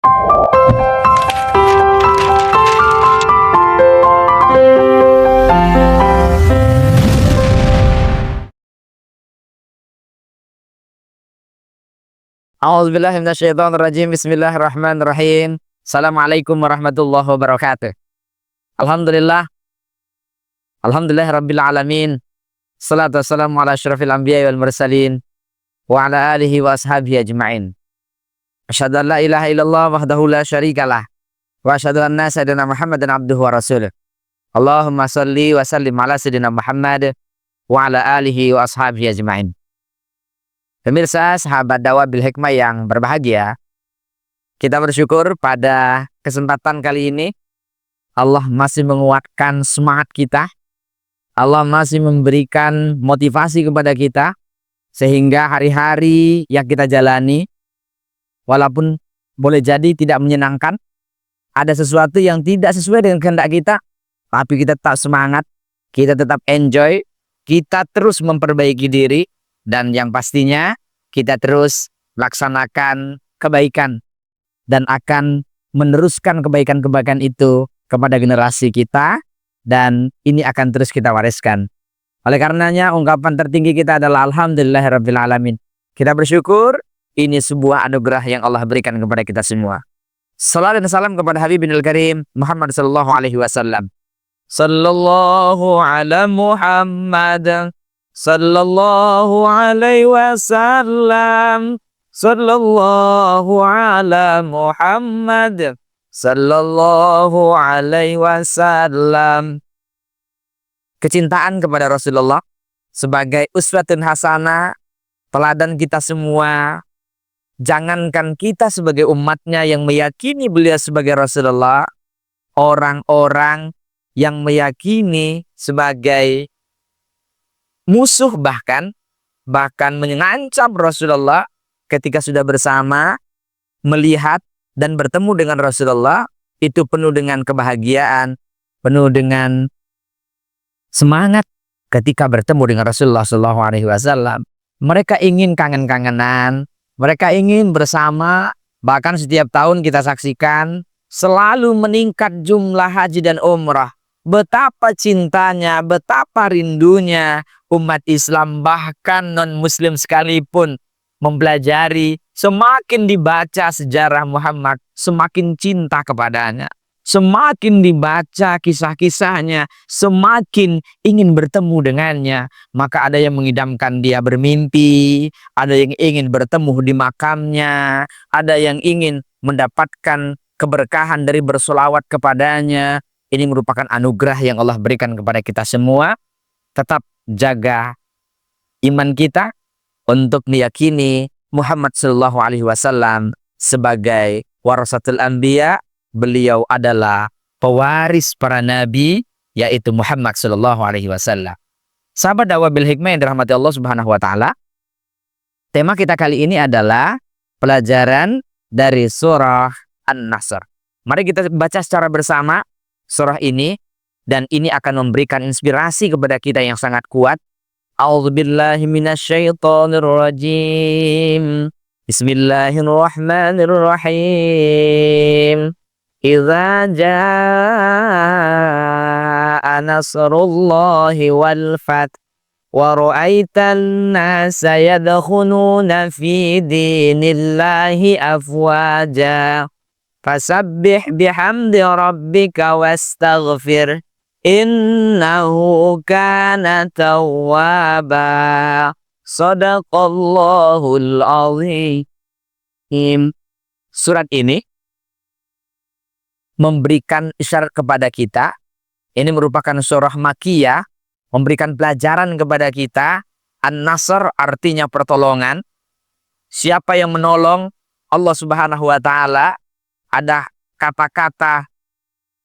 A'udzubillahi minasyaitonirrajim. Bismillahirrahmanirrahim. Assalamualaikum warahmatullahi wabarakatuh. Alhamdulillah, alhamdulillahirabbil alamin. Shalatu wassalamu ala asyrafil anbiya'i wal mursalin wa ala alihi wa ashabihi ajmain. Asyhadu an la ilaha illallah wahdahu la syarikalah wa asyhadu anna sayyidina Muhammadan abduhu wa rasuluh. Allahumma shalli wa sallim ala sayyidina Muhammad wa ala alihi wa ashabihi ajmain. Pemirsa sahabat dakwah bil hikmah yang berbahagia, kita bersyukur pada kesempatan kali ini Allah masih menguatkan semangat kita. Allah masih memberikan motivasi kepada kita sehingga hari-hari yang kita jalani walaupun boleh jadi tidak menyenangkan, ada sesuatu yang tidak sesuai dengan kehendak kita, tapi kita tetap semangat, kita tetap enjoy, kita terus memperbaiki diri. Dan yang pastinya kita terus laksanakan kebaikan dan akan meneruskan kebaikan-kebaikan itu kepada generasi kita, dan ini akan terus kita wariskan. Oleh karenanya ungkapan tertinggi kita adalah alhamdulillahirabbil alamin. Kita bersyukur, ini sebuah anugerah yang Allah berikan kepada kita semua. Salawat dan salam kepada Habibinil Karim Muhammad sallallahu alaihi wasallam. Sallallahu ala Muhammad sallallahu alaihi wasallam. Sallallahu ala Muhammad sallallahu alaihi wasallam. Kecintaan kepada Rasulullah sebagai uswatun hasanah, teladan kita semua. Jangankan kita sebagai umatnya yang meyakini beliau sebagai Rasulullah, orang-orang yang meyakini sebagai musuh bahkan mengancam Rasulullah ketika sudah bersama, melihat dan bertemu dengan Rasulullah, itu penuh dengan kebahagiaan, penuh dengan semangat ketika bertemu dengan Rasulullah SAW. Mereka ingin kangen-kangenan, mereka ingin bersama. Bahkan setiap tahun kita saksikan selalu meningkat jumlah haji dan umrah. Betapa cintanya, betapa rindunya umat Islam, bahkan non-muslim sekalipun mempelajari. Semakin dibaca sejarah Muhammad, semakin cinta kepadanya. Semakin dibaca kisah-kisahnya, semakin ingin bertemu dengannya. Maka ada yang mengidamkan dia bermimpi, ada yang ingin bertemu di makamnya, ada yang ingin mendapatkan keberkahan dari bersolawat kepadanya. Ini merupakan anugerah yang Allah berikan kepada kita semua. Tetap jaga iman kita untuk meyakini Muhammad sallallahu alaihi wasallam sebagai warasatul anbiya. Beliau adalah pewaris para nabi, yaitu Muhammad sallallahu alaihi wasallam. Sahabat dakwah bil hikmah yang dirahmati Allah Subhanahu wa taala, tema kita kali ini adalah pelajaran dari surah An-Nasr. Mari kita baca secara bersama surah ini, dan ini akan memberikan inspirasi kepada kita yang sangat kuat. A'udzubillahi minasyaitonirrajim. Bismillahirrahmanirrahim. Idza jaa nasrullahi wal fath wa ra'aitan nasa yadkhuluna fi dinillahi afwaja fasabbih bihamdi rabbika wastaghfir innahu kana tawwaba. Shadaqallahul azim. Surat ini memberikan isyarat kepada kita. Ini merupakan surah Makkiyah, memberikan pelajaran kepada kita. An-Nasr artinya pertolongan. Siapa yang menolong Allah Subhanahu wa taala? Ada kata-kata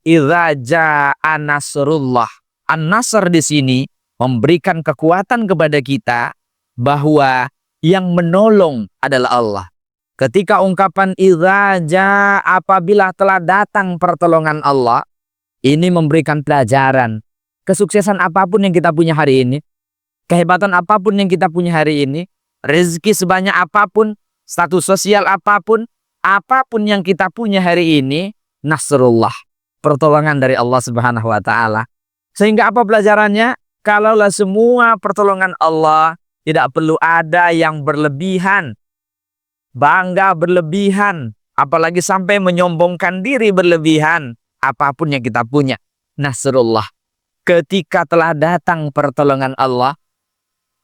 idza jaa nasrullah. An-Nasr di sini memberikan kekuatan kepada kita bahwa yang menolong adalah Allah. Ketika ungkapan idza jaa, apabila telah datang pertolongan Allah, ini memberikan pelajaran. Kesuksesan apapun yang kita punya hari ini, kehebatan apapun yang kita punya hari ini, rezeki sebanyak apapun, status sosial apapun, apapun yang kita punya hari ini, nasrullah, pertolongan dari Allah Subhanahu wa taala. Sehingga apa pelajarannya? Kalaulah semua pertolongan Allah, tidak perlu ada yang berlebihan, bangga berlebihan, apalagi sampai menyombongkan diri berlebihan. Apapun yang kita punya, nasrullah. Ketika telah datang pertolongan Allah,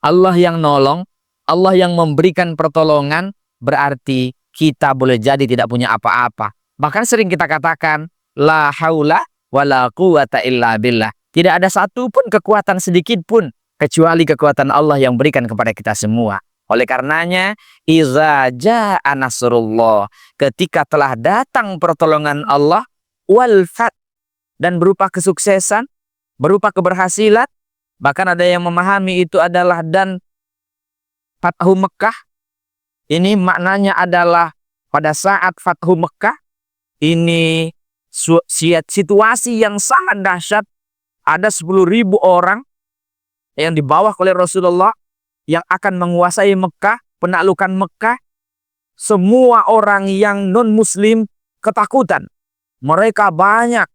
Allah yang nolong, Allah yang memberikan pertolongan, berarti kita boleh jadi tidak punya apa-apa. Bahkan sering kita katakan, la haula wa la quwata illa billah. Tidak ada satupun kekuatan sedikit pun kecuali kekuatan Allah yang berikan kepada kita semua. Oleh karenanya, iza ja'a nasrullah, ketika telah datang pertolongan Allah, wal fath, dan berupa kesuksesan, berupa keberhasilan, bahkan ada yang memahami itu adalah dan Fathu Mekah. Ini maknanya adalah pada saat Fathu Mekah, ini situasi yang sangat dahsyat. Ada 10.000 orang yang dibawa oleh Rasulullah yang akan menguasai Mekah, penaklukan Mekah. Semua orang yang non-muslim ketakutan. Mereka banyak.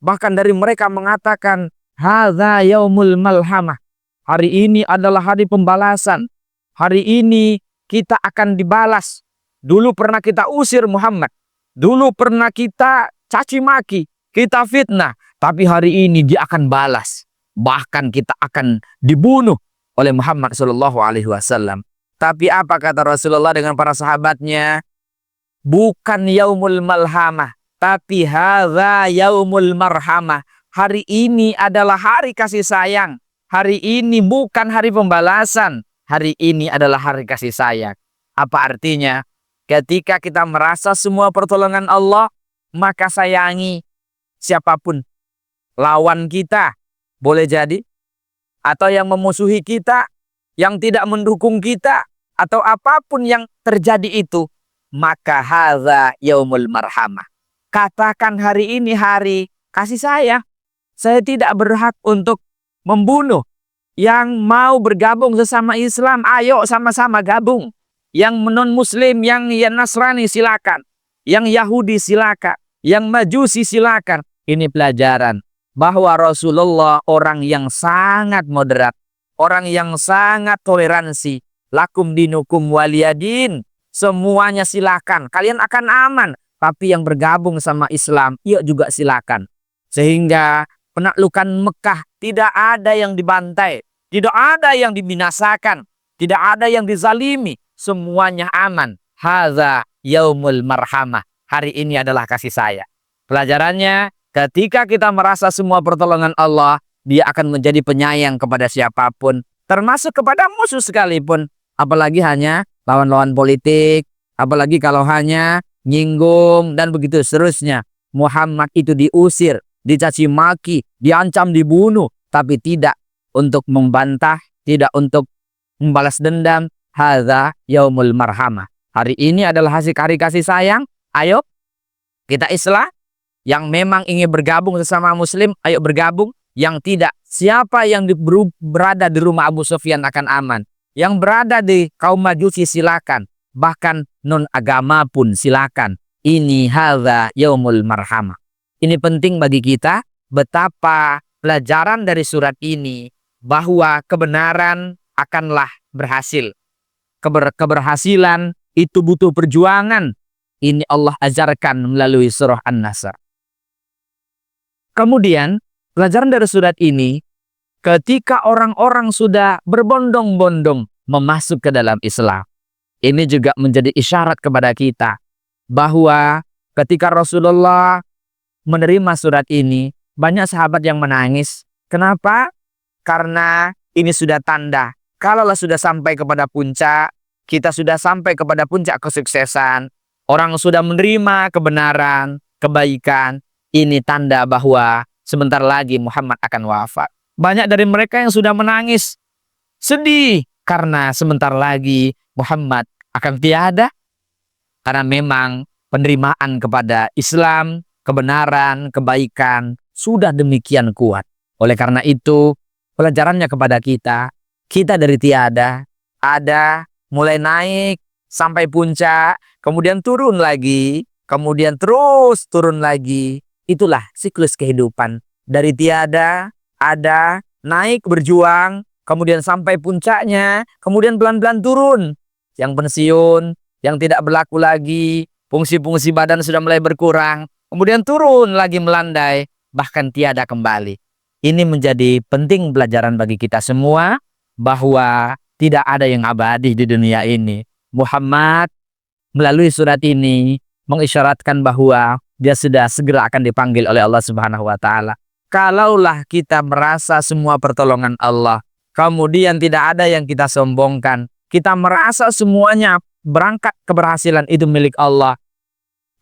Bahkan dari mereka mengatakan, hadza yaumul malhamah. Hari ini adalah hari pembalasan. Hari ini kita akan dibalas. Dulu pernah kita usir Muhammad. Dulu pernah kita caci maki, kita fitnah. Tapi hari ini dia akan balas. Bahkan kita akan dibunuh oleh Muhammad SAW. Tapi apa kata Rasulullah dengan para sahabatnya? Bukan yaumul malhamah, tapi hadza yaumul marhamah. Hari ini adalah hari kasih sayang. Hari ini bukan hari pembalasan. Hari ini adalah hari kasih sayang. Apa artinya? Ketika kita merasa semua pertolongan Allah, maka sayangi siapapun. Lawan kita boleh jadi, atau yang memusuhi kita, yang tidak mendukung kita, atau apapun yang terjadi itu, maka hadza yaumul marhamah. Katakan hari ini hari kasih sayang. Saya tidak berhak untuk membunuh. Yang mau bergabung sesama Islam, ayo sama-sama gabung. Yang non-muslim, yang Nasrani silakan. Yang Yahudi silakan. Yang Majusi silakan. Ini pelajaran bahwa Rasulullah orang yang sangat moderat, orang yang sangat toleransi. Lakum dinukum waliyadin. Semuanya silakan. Kalian akan aman. Tapi yang bergabung sama Islam, yuk juga silakan. Sehingga penaklukan Mekah tidak ada yang dibantai, tidak ada yang dibinasakan, tidak ada yang dizalimi. Semuanya aman. Hadza yaumul marhamah. Hari ini adalah kasih sayang. Pelajarannya, ketika kita merasa semua pertolongan Allah, dia akan menjadi penyayang kepada siapapun, termasuk kepada musuh sekalipun. Apalagi hanya lawan-lawan politik, apalagi kalau hanya nyinggung dan begitu seterusnya. Muhammad itu diusir, dicaci maki, diancam dibunuh, tapi tidak untuk membantah, tidak untuk membalas dendam. Hadza yaumul marhamah. Hari ini adalah hari kasih sayang. Ayo kita Islam. Yang memang ingin bergabung sesama muslim, ayo bergabung. Yang tidak, siapa yang berada di rumah Abu Sufyan akan aman. Yang berada di kaum Majusi silakan. Bahkan non agama pun silakan. Ini hadza yaumul marhamah. Ini penting bagi kita, betapa pelajaran dari surat ini bahwa kebenaran akanlah berhasil. Keberhasilan itu butuh perjuangan. Ini Allah ajarkan melalui surah An-Nasr. Kemudian pelajaran dari surat ini, ketika orang-orang sudah berbondong-bondong memasuk ke dalam Islam, ini juga menjadi isyarat kepada kita bahwa ketika Rasulullah menerima surat ini, banyak sahabat yang menangis. Kenapa? Karena ini sudah tanda. Kalaulah sudah sampai kepada puncak, kita sudah sampai kepada puncak kesuksesan, orang sudah menerima kebenaran, kebaikan, ini tanda bahwa sebentar lagi Muhammad akan wafat. Banyak dari mereka yang sudah menangis, sedih, karena sebentar lagi Muhammad akan tiada. Karena memang penerimaan kepada Islam, kebenaran, kebaikan sudah demikian kuat. Oleh karena itu, pelajarannya kepada kita dari tiada, ada, mulai naik sampai puncak, kemudian turun lagi, kemudian terus turun lagi. Itulah siklus kehidupan. Dari tiada, ada, naik berjuang, kemudian sampai puncaknya, kemudian pelan-pelan turun. Yang pensiun, yang tidak berlaku lagi, fungsi-fungsi badan sudah mulai berkurang, kemudian turun lagi melandai, bahkan tiada kembali. Ini menjadi penting pelajaran bagi kita semua, bahwa tidak ada yang abadi di dunia ini. Muhammad melalui surat ini mengisyaratkan bahwa dia sudah segera akan dipanggil oleh Allah Subhanahu wa taala. Kalaulah kita merasa semua pertolongan Allah, kemudian tidak ada yang kita sombongkan, kita merasa semuanya berangkat keberhasilan itu milik Allah,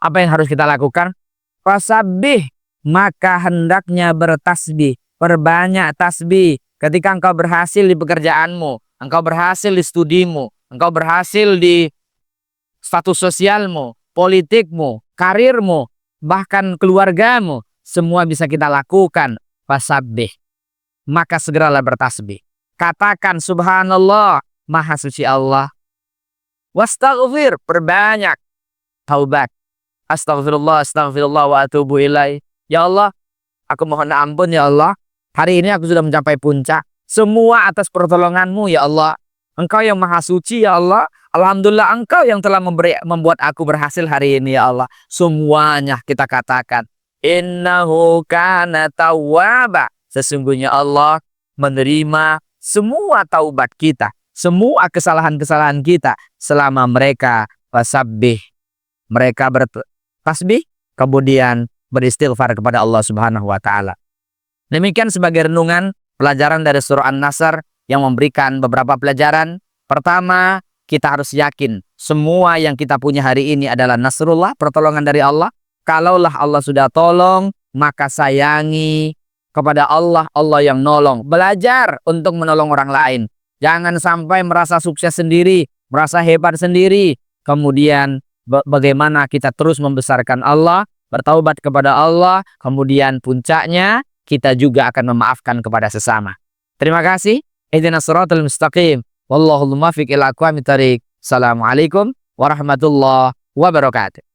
apa yang harus kita lakukan? Fasabbih, maka hendaknya bertasbih, perbanyak tasbih. Ketika engkau berhasil di pekerjaanmu, engkau berhasil di studimu, engkau berhasil di status sosialmu, politikmu, karirmu, bahkan keluargamu, semua bisa kita lakukan. Fasabbih, maka segeralah bertasbih. Katakan subhanallah, maha suci Allah. Wastaghfir, perbanyak taubat. Astagfirullah, astagfirullah wa atubu ilaih. Ya Allah, aku mohon ampun ya Allah. Hari ini aku sudah mencapai puncak. Semua atas pertolonganmu ya Allah. Engkau yang maha suci ya Allah. Alhamdulillah engkau yang telah membuat aku berhasil hari ini ya Allah. Semuanya kita katakan. Innahu kana tawwaba. Sesungguhnya Allah menerima semua taubat kita. Semua kesalahan-kesalahan kita. Selama mereka fasabbih. Mereka bertasbih. Kemudian beristighfar kepada Allah Subhanahu wa taala. Demikian sebagai renungan pelajaran dari surah An-Nasr yang memberikan beberapa pelajaran. Pertama, kita harus yakin semua yang kita punya hari ini adalah nasrullah, pertolongan dari Allah. Kalaulah Allah sudah tolong, maka sayangi kepada Allah, Allah yang nolong. Belajar untuk menolong orang lain. Jangan sampai merasa sukses sendiri, merasa hebat sendiri. Kemudian bagaimana kita terus membesarkan Allah, bertaubat kepada Allah, kemudian puncaknya kita juga akan memaafkan kepada sesama. Terima kasih. Ihdinas siratal mustaqim. Wallahul muwaffiq ila aqwamit thoriq. Assalamualaikum warahmatullahi wabarakatuh.